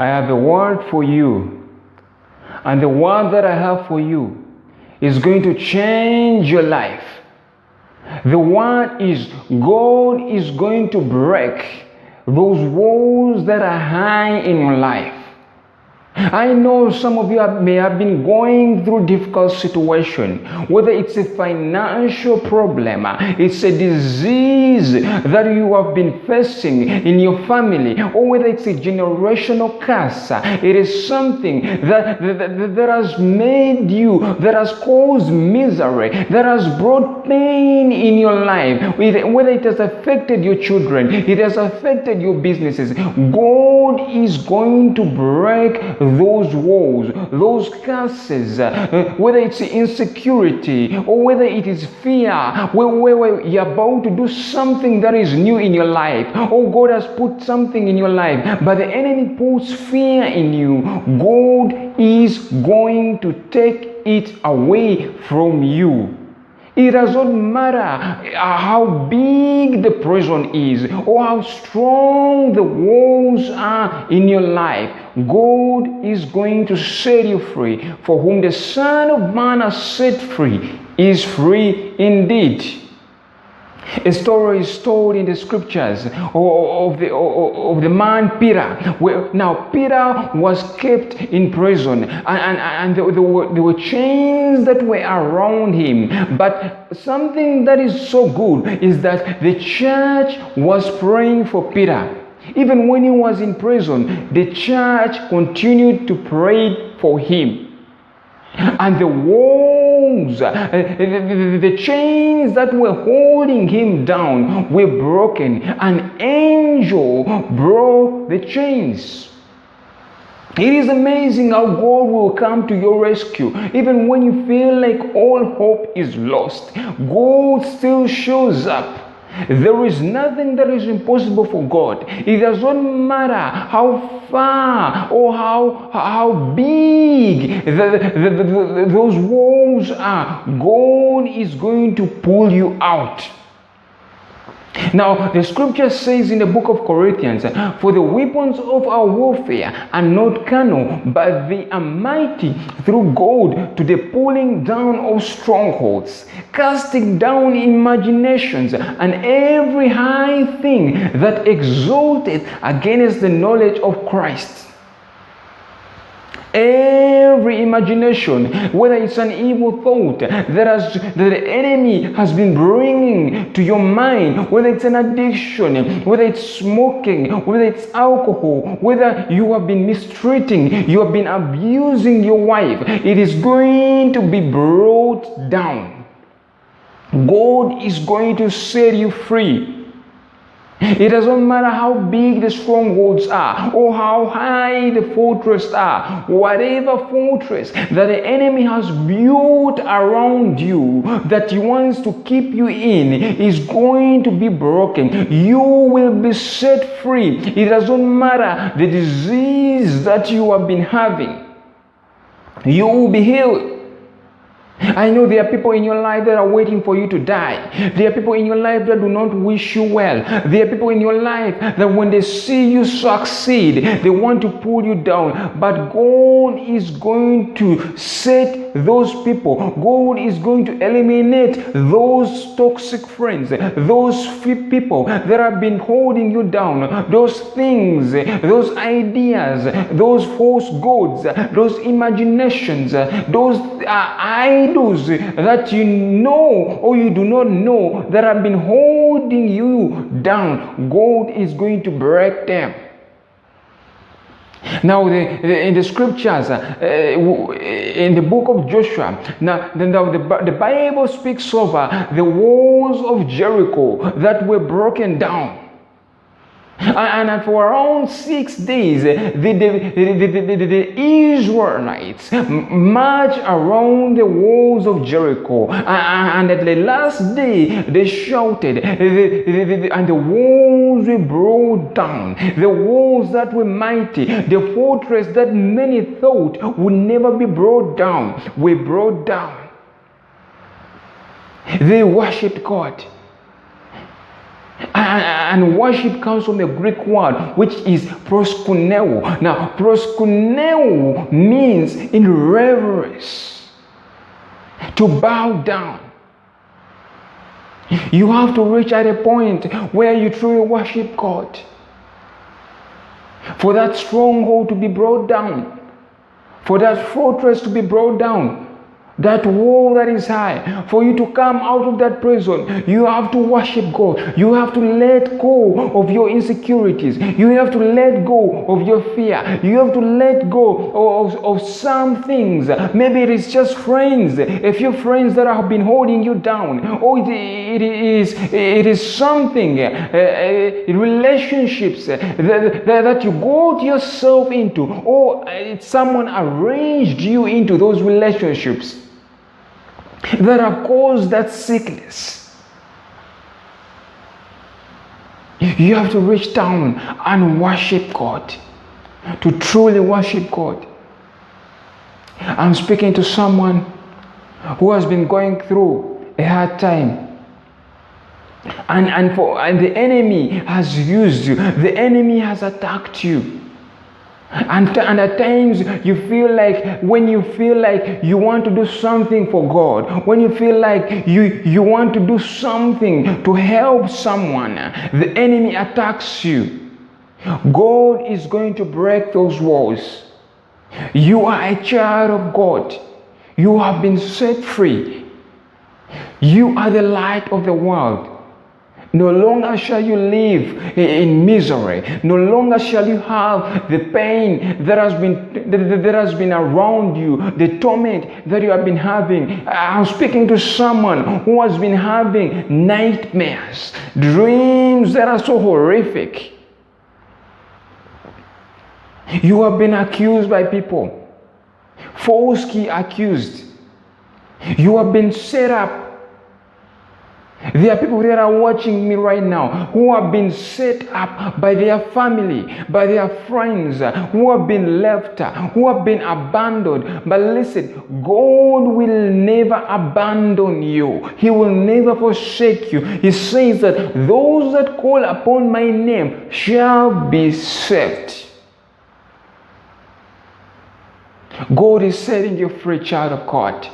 I have a word for you. And the word that I have for you is going to change your life. The word is God is going to break those walls that are high in your life. I know some of you may have been going through difficult situation, whether it's a financial problem, it's a disease that you have been facing in your family, or whether it's a generational curse. It is something that has made you, that has caused misery, that has brought pain in your life, whether it has affected your children, it has affected your businesses. God is going to break those walls, those curses, whether it's insecurity or whether it is fear, where you're about to do something that is new in your life, or God has put something in your life, but the enemy puts fear in you. God is going to take it away from you. It doesn't matter how big the prison is or how strong the walls are in your life. God is going to set you free. For whom the Son of Man has set free is free indeed. A story is told in the scriptures of the man Peter. Now Peter was kept in prison, and there were chains that were around him. But something that is so good is that the church was praying for Peter. Even when he was in prison, the church continued to pray for him. And the walls, the chains that were holding him down were broken. An angel broke the chains. It is amazing how God will come to your rescue. Even when you feel like all hope is lost, God still shows up. There is nothing that is impossible for God. It doesn't matter how far or how big those walls are. God is going to pull you out. Now, the scripture says in the book of Corinthians, for the weapons of our warfare are not carnal, but they are mighty through God to the pulling down of strongholds, casting down imaginations and every high thing that exalted against the knowledge of Christ. Every imagination, whether it's an evil thought that the enemy has been bringing to your mind, whether it's an addiction, whether it's smoking, whether it's alcohol, whether you have been mistreating, you have been abusing your wife, it is going to be brought down. God is going to set you free. It doesn't matter how big the strongholds are or how high the fortress are. Whatever fortress that the enemy has built around you that he wants to keep you in is going to be broken. You will be set free. It doesn't matter the disease that you have been having. You will be healed. I know there are people in your life that are waiting for you to die. There are people in your life that do not wish you well. There are people in your life that when they see you succeed, they want to pull you down. But God is going to set those people. God is going to eliminate those toxic friends, those people that have been holding you down, those things, those ideas, those false gods, those imaginations, those idols that you know or you do not know that have been holding you down. God is going to break them. Now, in the scriptures, in the book of Joshua, now the Bible speaks over the walls of Jericho that were broken down. And for around 6 days, the Israelites marched around the walls of Jericho. And at the last day, they shouted, and the walls were brought down. The walls that were mighty, the fortress that many thought would never be brought down, were brought down. They worshipped God. And worship comes from the Greek word, which is proskuneo. Now, proskuneo means in reverence, to bow down. You have to reach at a point where you truly worship God. For that stronghold to be brought down, for that fortress to be brought down, that wall that is high, for you to come out of that prison, you have to worship God. You have to let go of your insecurities. You have to let go of your fear. You have to let go of some things. Maybe it is just friends, a few friends that have been holding you down. Or it is something, relationships that you got yourself into, or someone arranged you into those relationships that have caused that sickness. You have to reach down and worship God, to truly worship God. I'm speaking to someone who has been going through a hard time, and the enemy has used you. The enemy has attacked you. And at times you feel like, when you feel like you want to do something for God, when you feel like you want to do something to help someone, the enemy attacks you. God is going to break those walls. You are a child of God. You have been set free. You are the light of the world. No longer shall you live in misery. No longer shall you have the pain that has been around you, the torment that you have been having. I'm speaking to someone who has been having nightmares, dreams that are so horrific. You have been accused by people, falsely accused. You have been set up. There are people that are watching me right now who have been set up by their family, by their friends, who have been left, who have been abandoned. But listen, God will never abandon you. He will never forsake you. He says that those that call upon my name shall be saved. God is setting you free, child of God.